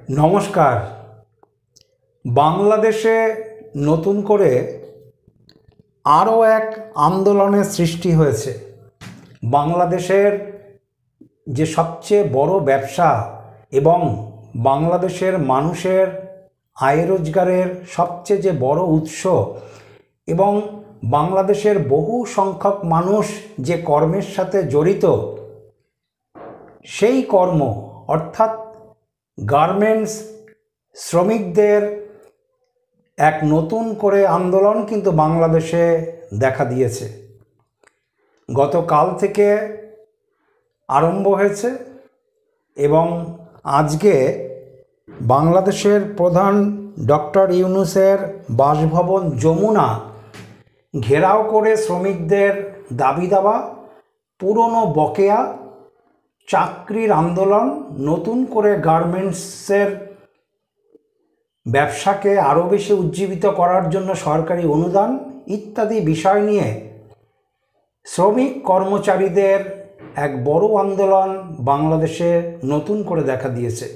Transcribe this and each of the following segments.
নমস্কার। বাংলাদেশে নতুন করে আরও এক আন্দোলনের সৃষ্টি হয়েছে। বাংলাদেশের যে সবচেয়ে বড় ব্যবসা এবং বাংলাদেশের মানুষের আয় রোজগারের সবচেয়ে যে বড় উৎস এবং বাংলাদেশের বহু সংখ্যক মানুষ যে কর্মের সাথে জড়িত, সেই কর্ম অর্থাৎ গার্মেন্টস শ্রমিকদের এক নতুন করে আন্দোলন কিন্তু বাংলাদেশে দেখা দিয়েছে। গতকাল থেকে আরম্ভ হয়েছে এবং আজকে বাংলাদেশের প্রধান ডক্টর ইউনূসের বাসভবন যমুনা ঘেরাও করে শ্রমিকদের দাবি দাওয়া, পুরনো বকেয়া, চাকরির আন্দোলন, নতুন করে গার্মেন্টসের ব্যবসাকে আরও বেশি উজ্জীবিত করার জন্য সরকারি অনুদান ইত্যাদি বিষয় নিয়ে শ্রমিক কর্মচারীদের এক বড় আন্দোলন বাংলাদেশে নতুন করে দেখা দিয়েছে।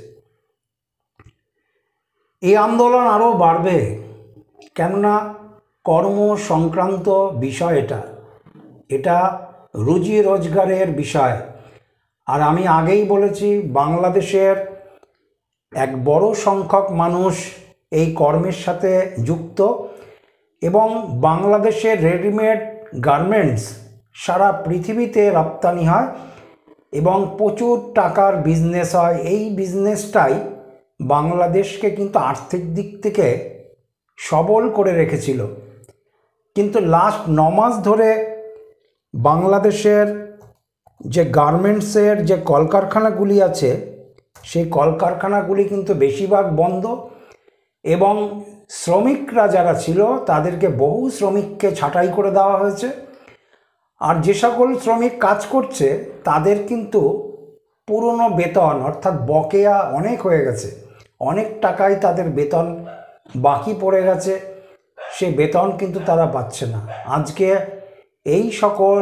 এই আন্দোলন আরও বাড়বে, কেননা কর্ম সংক্রান্ত বিষয় এটা রুজি রোজগারের বিষয়। আর আমি আগেই বলেছি, বাংলাদেশের এক বড় সংখ্যক মানুষ এই কর্মের সাথে যুক্ত এবং বাংলাদেশের রেডিমেড গার্মেন্টস সারা পৃথিবীতে রপ্তানি হয় এবং প্রচুর টাকার বিজনেস হয়। এই বিজনেসটাই বাংলাদেশকে কিন্তু আর্থিক দিক থেকে সবল করে রেখেছিল। কিন্তু লাস্ট 9 মাস ধরে বাংলাদেশের যে গার্মেন্টসের যে কলকারখানাগুলি আছে, সেই কলকারখানাগুলি কিন্তু বেশিরভাগ বন্ধ এবং শ্রমিকরা যারা ছিল তাদেরকে বহু শ্রমিককে ছাঁটাই করে দেওয়া হয়েছে। আর যে সকল শ্রমিক কাজ করছে তাদের কিন্তু পুরনো বেতন অর্থাৎ বকেয়া অনেক হয়ে গেছে, অনেক টাকায় তাদের বেতন বাকি পড়ে গেছে, সে বেতন কিন্তু তারা পাচ্ছে না। আজকে এই সকল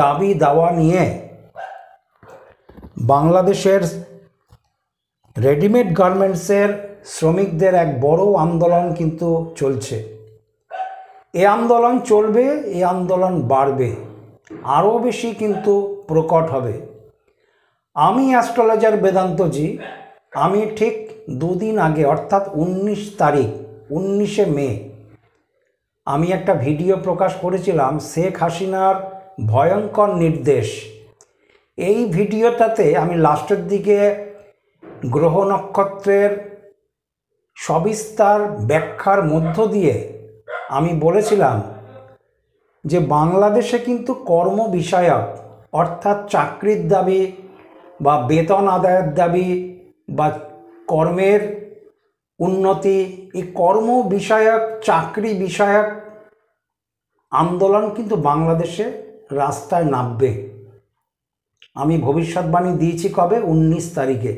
দাবি দাওয়া নিয়ে বাংলাদেশের রেডিমেড গার্মেন্টসের শ্রমিকদের এক বড় আন্দোলন কিন্তু চলছে। এই আন্দোলন চলবে, এই আন্দোলন বাড়বে, আরও বেশি কিন্তু প্রকট হবে। আমি অ্যাস্ট্রোলজার বেদান্তজি, আমি ঠিক 2 দিন আগে অর্থাৎ 19 মে আমি একটা ভিডিও প্রকাশ করেছিলাম, শেখ হাসিনার ভয়ঙ্কর নির্দেশ। এই ভিডিওটাতে আমি লাস্টের দিকে গ্রহ নক্ষত্রের সবিস্তার ব্যাখ্যার মধ্য দিয়ে আমি বলেছিলাম যে বাংলাদেশে কিন্তু কর্ম বিষয়ক অর্থাৎ চাকরির দাবি বা বেতন আদায়ের দাবি বা কর্মের উন্নতি, এই কর্ম বিষয়ক চাকরি বিষয়ক আন্দোলন কিন্তু বাংলাদেশে রাস্তায় নামবে। আমি ভবিষ্যৎবাণী দিয়েছি কবে? 19 তারিখে।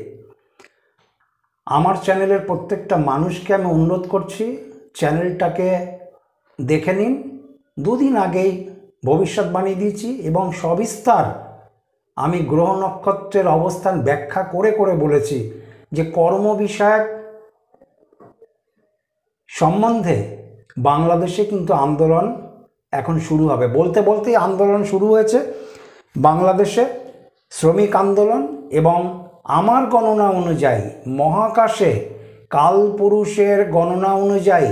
আমার চ্যানেলের প্রত্যেকটা মানুষকে আমি অনুরোধ করছি, চ্যানেলটাকে দেখে নিন। 2 দিন আগেই ভবিষ্যৎবাণী দিয়েছি এবং সবিস্তার আমি গ্রহ নক্ষত্রের অবস্থান ব্যাখ্যা করে করে বলেছি যে কর্ম বিষয়ক সম্বন্ধে বাংলাদেশে কিন্তু আন্দোলন এখন শুরু হবে। বলতে বলতেই আন্দোলন শুরু হয়েছে বাংলাদেশে, শ্রমিক আন্দোলন। এবং আমার গণনা অনুযায়ী মহাকাশে কালপুরুষের গণনা অনুযায়ী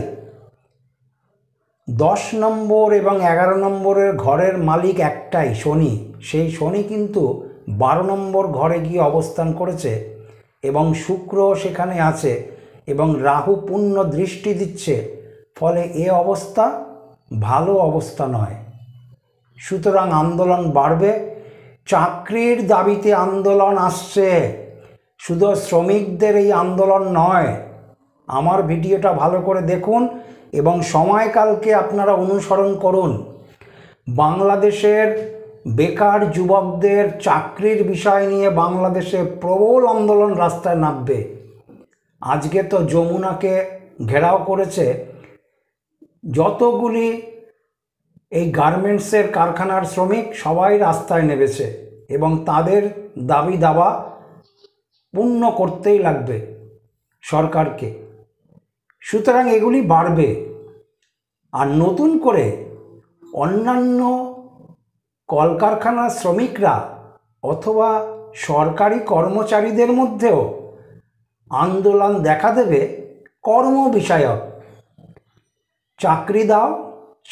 10 নম্বর এবং 11 নম্বরের ঘরের মালিক একটাই, শনি। সেই শনি কিন্তু 12 নম্বর ঘরে গিয়ে অবস্থান করেছে এবং শুক্র সেখানে আছে এবং রাহু পূর্ণ দৃষ্টি দিচ্ছে। ফলে এ অবস্থা ভালো অবস্থা নয়। সুতরাং আন্দোলন বাড়বে। চাকরির দাবিতে আন্দোলন আসছে, শুধু শ্রমিকদের এই আন্দোলন নয়। আমার ভিডিওটা ভালো করে দেখুন এবং সময়কালকে আপনারা অনুসরণ করুন। বাংলাদেশের বেকার যুবকদের চাকরির বিষয় নিয়ে বাংলাদেশে প্রবল আন্দোলন রাস্তায় নামবে। আজকে তো যমুনাকে ঘেরাও করেছে, যতগুলি এই গার্মেন্টসের কারখানার শ্রমিক সবাই রাস্তায় নেমেছে এবং তাদের দাবি দাওয়া পূর্ণ করতেই লাগবে। সরকারকে। সুতরাং এগুলি বাড়বে। আর নতুন করে অন্যান্য কলকারখানার শ্রমিকরা অথবা সরকারি কর্মচারীদের মধ্যেও আন্দোলন দেখা দেবে কর্ম বিষয়ক। চাকরি দাও,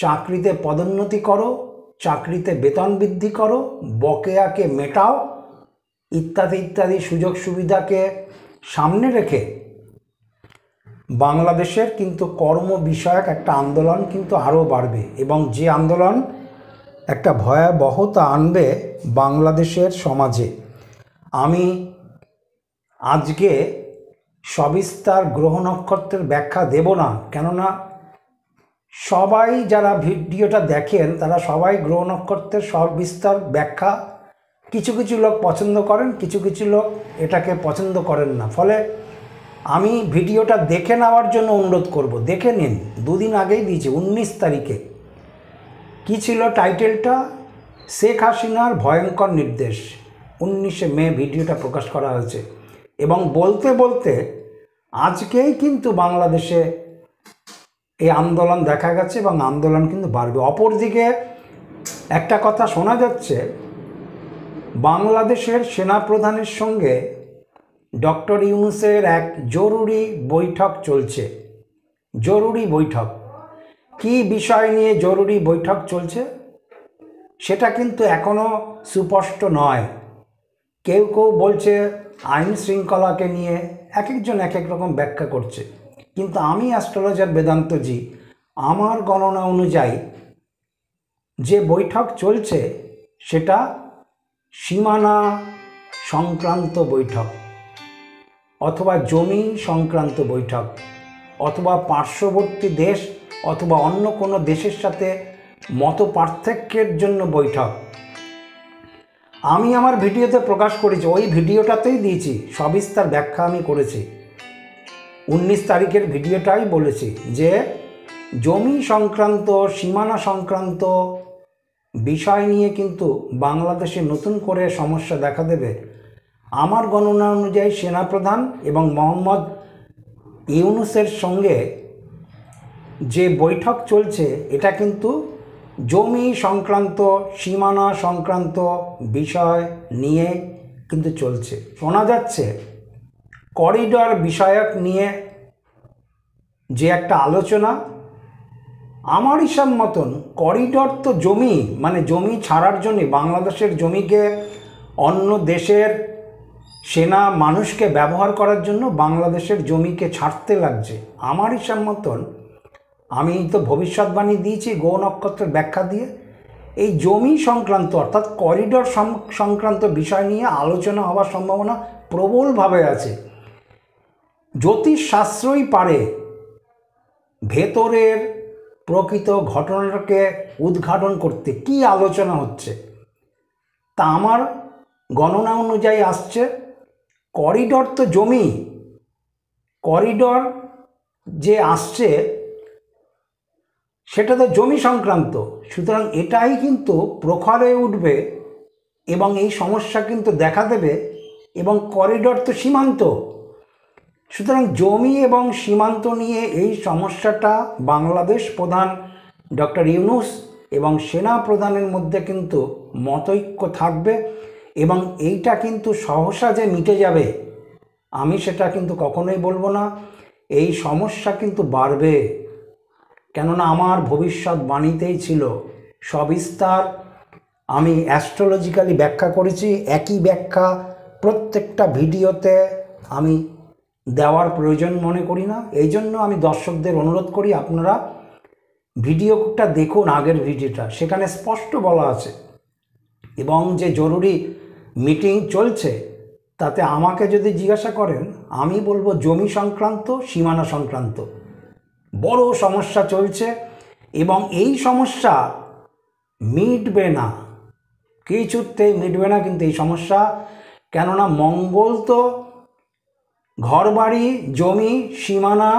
চাকরিতে পদোন্নতি করো, চাকরিতে বেতন বৃদ্ধি করো, বকেয়াকে মেটাও, ইত্যাদি ইত্যাদি সুযোগ সুবিধাকে সামনে রেখে বাংলাদেশের কিন্তু কর্ম বিষয়ক একটা আন্দোলন কিন্তু আরও বাড়বে, এবং যে আন্দোলন একটা ভয়াবহতা আনবে বাংলাদেশের সমাজে। আমি আজকে সবিস্তার গ্রহ নক্ষত্রের ব্যাখ্যা দেব না, কেননা সবাই যারা ভিডিওটা দেখেন তারা সবাই গ্রহ নক্ষত্রের সবিস্তার ব্যাখ্যা কিছু কিছু লোক পছন্দ করেন, কিছু কিছু লোক এটাকে পছন্দ করেন না। ফলে আমি ভিডিওটা দেখে নেওয়ার জন্য অনুরোধ করব। দেখে নিন, দুদিন আগেই দিয়েছি 19 তারিখে। কী ছিল টাইটেলটা? শেখ হাসিনার ভয়ঙ্কর নির্দেশ। 19শে মে ভিডিওটা প্রকাশ করা হয়েছে, এবং বলতে বলতে আজকেই কিন্তু বাংলাদেশে এই আন্দোলন দেখা গেছে, এবং আন্দোলন কিন্তু বাড়বে। অপরদিকে একটা কথা শোনা যাচ্ছে, বাংলাদেশের সেনাপ্রধানের সঙ্গে ডক্টর ইউনূসের এক জরুরি বৈঠক চলছে। জরুরি বৈঠক, কী বিষয় নিয়ে জরুরি বৈঠক চলছে সেটা কিন্তু এখনও সুস্পষ্ট নয়। কেউ কেউ বলছে আইন শৃঙ্খলাকে নিয়ে, এক একজন এক এক রকম ব্যাখ্যা করছে। কিন্তু আমি অ্যাস্ট্রোলজার বেদান্তজি, আমার গণনা অনুযায়ী যে বৈঠক চলছে সেটা সীমানা সংক্রান্ত বৈঠক, অথবা জমি সংক্রান্ত বৈঠক, অথবা পার্শ্ববর্তী দেশ অথবা অন্য কোনো দেশের সাথে মত পার্থক্যের জন্য বৈঠক। আমি আমার ভিডিওতে প্রকাশ করেছি, ওই ভিডিওটাতেই দিয়েছি, সবিস্তার ব্যাখ্যা আমি করেছি। 19 তারিখের ভিডিওটাই বলেছি যে জমি সংক্রান্ত, সীমানা সংক্রান্ত বিষয় নিয়ে কিন্তু বাংলাদেশে নতুন করে সমস্যা দেখা দেবে। আমার গণনা অনুযায়ী সেনাপ্রধান এবং মোহাম্মদ ইউনূসের সঙ্গে যে বৈঠক চলছে এটা কিন্তু জমি সংক্রান্ত, সীমানা সংক্রান্ত বিষয় নিয়ে কিন্তু চলছে। শোনা যাচ্ছে করিডর বিষয়ক নিয়ে যে একটা আলোচনা। আমার হিসাব মতন করিডর তো জমি, মানে জমি ছাড়ার জন্য, বাংলাদেশের জমিকে অন্য দেশের সেনা মানুষকে ব্যবহার করার জন্য বাংলাদেশের জমিকে ছাড়তে লাগছে। আমার হিসাব মতন, আমি তো ভবিষ্যৎবাণী দিয়েছি গ্রহ নক্ষত্রের ব্যাখ্যা দিয়ে, এই জমি সংক্রান্ত অর্থাৎ করিডর সংক্রান্ত বিষয় নিয়ে আলোচনা হওয়ার সম্ভাবনা প্রবলভাবে আছে। জ্যোতিষশাস্ত্রই পারে ভেতরের প্রকৃত ঘটনাটাকে উদ্ঘাটন করতে, কি আলোচনা হচ্ছে। তা আমার গণনা অনুযায়ী আসছে করিডর তো জমি, করিডর যে আসছে সেটা তো জমি সংক্রান্ত। সুতরাং এটাই কিন্তু প্রখর হয়ে উঠবে এবং এই সমস্যা কিন্তু দেখা দেবে। এবং করিডর তো সীমান্ত, সুতরাং জমি এবং সীমান্ত নিয়ে এই সমস্যাটা বাংলাদেশ প্রধান ডক্টর ইউনূস এবং সেনা প্রধানের মধ্যে কিন্তু মতৈক্য থাকবে, এবং এইটা কিন্তু সহসা যে মিটে যাবে আমি সেটা কিন্তু কখনোই বলবো না। এই সমস্যা কিন্তু বাড়বে, কেননা আমার ভবিষ্যৎবাণীতেই ছিল সবিস্তার আমি অ্যাস্ট্রোলজিক্যালি ব্যাখ্যা করেছি। একই ব্যাখ্যা প্রত্যেকটা ভিডিওতে আমি দেওয়ার প্রয়োজন মনে করি না। এই জন্য আমি দর্শকদের অনুরোধ করি আপনারা ভিডিওটা দেখুন, আগের ভিডিওটা, সেখানে স্পষ্ট বলা আছে। এবং যে জরুরি মিটিং চলছে তাতে আমাকে যদি জিজ্ঞাসা করেন আমি বলবো জমি সংক্রান্ত, সীমানা সংক্রান্ত বড় সমস্যা চলছে, এবং এই সমস্যা মিটবে না, কিছুতেই মিটবে না কিন্তু এই সমস্যা। কেননা মঙ্গল তো ঘরবাড়ি, জমি, সীমানা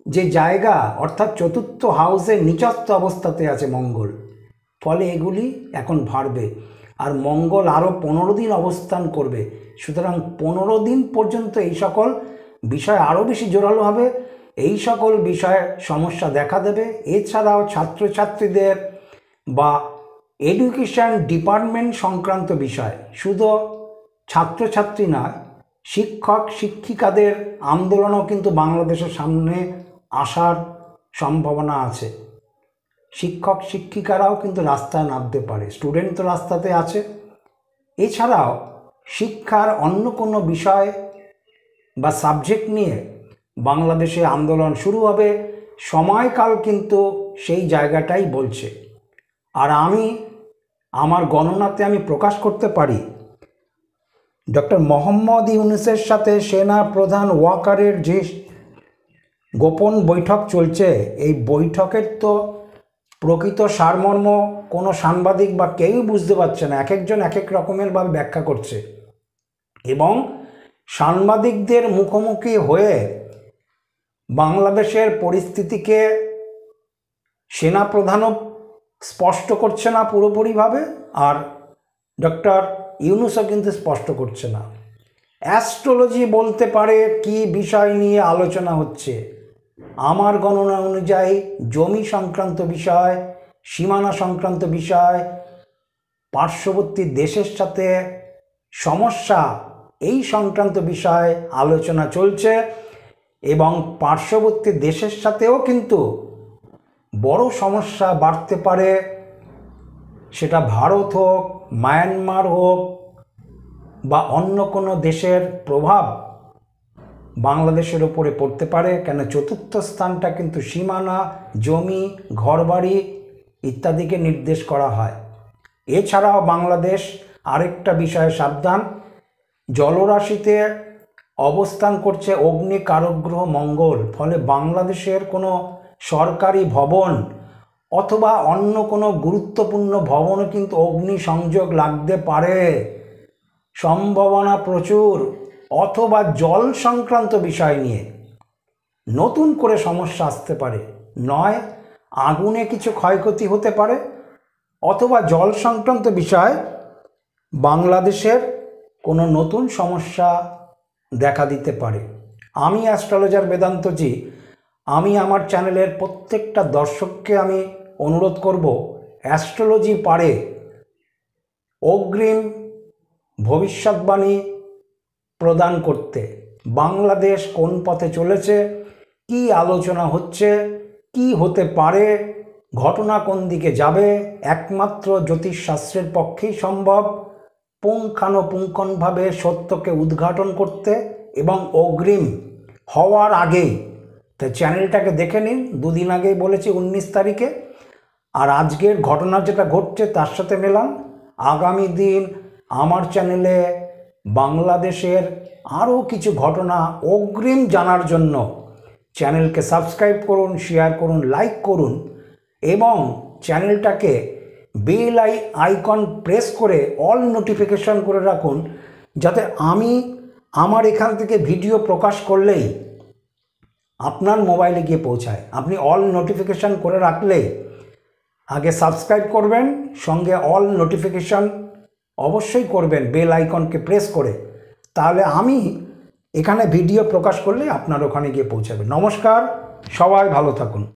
যে জায়গা অর্থাৎ চতুর্থ হাউসের নিচস্থ অবস্থাতে আছে মঙ্গল। ফলে এগুলি এখন বাড়বে, আর মঙ্গল আরও 15 দিন অবস্থান করবে। সুতরাং 15 দিন পর্যন্ত এই সকল বিষয় আরও বেশি জোরালো হবে, এই সকল বিষয়ে সমস্যা দেখা দেবে। এছাড়াও ছাত্রছাত্রীদের বা এডুকেশন ডিপার্টমেন্ট সংক্রান্ত বিষয়, শুধু ছাত্রছাত্রী নয়, শিক্ষক শিক্ষিকাদের আন্দোলনও কিন্তু বাংলাদেশের সামনে আসার সম্ভাবনা আছে। শিক্ষক শিক্ষিকারাও কিন্তু রাস্তায় নামতে পারে, স্টুডেন্ট তো রাস্তাতে আছে। এছাড়াও শিক্ষার অন্য কোনো বিষয় বা সাবজেক্ট নিয়ে বাংলাদেশে আন্দোলন শুরু হবে, সময়কাল কিন্তু সেই জায়গাটাই বলছে। আর আমি আমার গণনাতে আমি প্রকাশ করতে পারি, ডক্টর মোহাম্মদ ইউনূসের সাথে সেনা প্রধান ওয়াকারের যে গোপন বৈঠক চলছে, এই বৈঠকের তো প্রকৃত সারমর্ম কোনো সাংবাদিক বা কেউই বুঝতে পারছে না, এক একজন এক এক রকমের ভাবে ব্যাখ্যা করছে। এবং সাংবাদিকদের মুখোমুখি হয়ে বাংলাদেশের পরিস্থিতিকে সেনাপ্রধানও স্পষ্ট করছে না পুরোপুরিভাবে, আর ডক্টর ইউনূসও কিন্তু স্পষ্ট করছে না। অ্যাস্ট্রোলজি বলতে পারে কি বিষয় নিয়ে আলোচনা হচ্ছে। আমার গণনা অনুযায়ী জমি সংক্রান্ত বিষয়, সীমানা সংক্রান্ত বিষয়, পার্শ্ববর্তী দেশের সাথে সমস্যা, এই সংক্রান্ত বিষয়ে আলোচনা চলছে। এবং পার্শ্ববর্তী দেশের সাথেও কিন্তু বড় সমস্যা বাড়তে পারে, সেটা ভারত হোক, মায়ানমার হোক বা অন্য কোনো দেশের প্রভাব বাংলাদেশের ওপরে পড়তে পারে। কেন, চতুর্থ স্থানটা কিন্তু সীমানা, জমি, ঘরবাড়ি ইত্যাদিকে নির্দেশ করা হয়। এছাড়াও বাংলাদেশ আরেকটা বিষয়ে সাবধান, জলরাশিতে অবস্থান করছে অগ্নি কারক গ্রহ মঙ্গল, ফলে বাংলাদেশের কোনো সরকারি ভবন অথবা অন্য কোনো গুরুত্বপূর্ণ ভবনও কিন্তু অগ্নি সংযোগ লাগতে পারে, সম্ভাবনা প্রচুর। অথবা জল সংক্রান্ত বিষয় নিয়ে নতুন করে সমস্যা আসতে পারে, নয় আগুনে কিছু ক্ষয়ক্ষতি হতে পারে, অথবা জল সংক্রান্ত বিষয় বাংলাদেশের কোনো নতুন সমস্যা দেখা দিতে পারে। আমি অ্যাস্ট্রোলজার বেদান্তজি, আমি আমার চ্যানেলের প্রত্যেকটা দর্শককে আমি অনুরোধ করব, অ্যাস্ট্রোলজি পারে অগ্রিম ভবিষ্যৎবাণী প্রদান করতে। বাংলাদেশ কোন পথে চলেছে, কি আলোচনা হচ্ছে, কি হতে পারে, ঘটনা কোন দিকে যাবে, একমাত্র জ্যোতিষশাস্ত্রের পক্ষেই সম্ভব পুঙ্খানুপুঙ্খভাবে সত্যকে উদ্ঘাটন করতে এবং অগ্রিম হওয়ার আগেই। তো চ্যানেলটাকে দেখে নিন, দুদিন আগেই বলেছি 19 তারিখে, আর আজকের ঘটনা যেটা ঘটছে তার সাথে মেলান। আগামী দিন আমার চ্যানেলে বাংলাদেশের আরও কিছু ঘটনা অগ্রিম জানার জন্য চ্যানেলকে সাবস্ক্রাইব করুন, শেয়ার করুন, লাইক করুন এবং চ্যানেলটাকে বেল আইকন প্রেস করে অল নোটিফিকেশন করে রাখুন, যাতে আমি আমার এখান থেকে ভিডিও প্রকাশ করলেই আপনার মোবাইলে গিয়ে পৌঁছায়। আপনি অল নোটিফিকেশন করে রাখলে আগে সাবস্ক্রাইব করবেন, সঙ্গে অল নোটিফিকেশন অবশ্যই করবেন বেল আইকনকে প্রেস করে, তাহলে আমি এখানে ভিডিও প্রকাশ করলে আপনার ওখানে গিয়ে পৌঁছাবে। নমস্কার, সবাই ভালো থাকুন।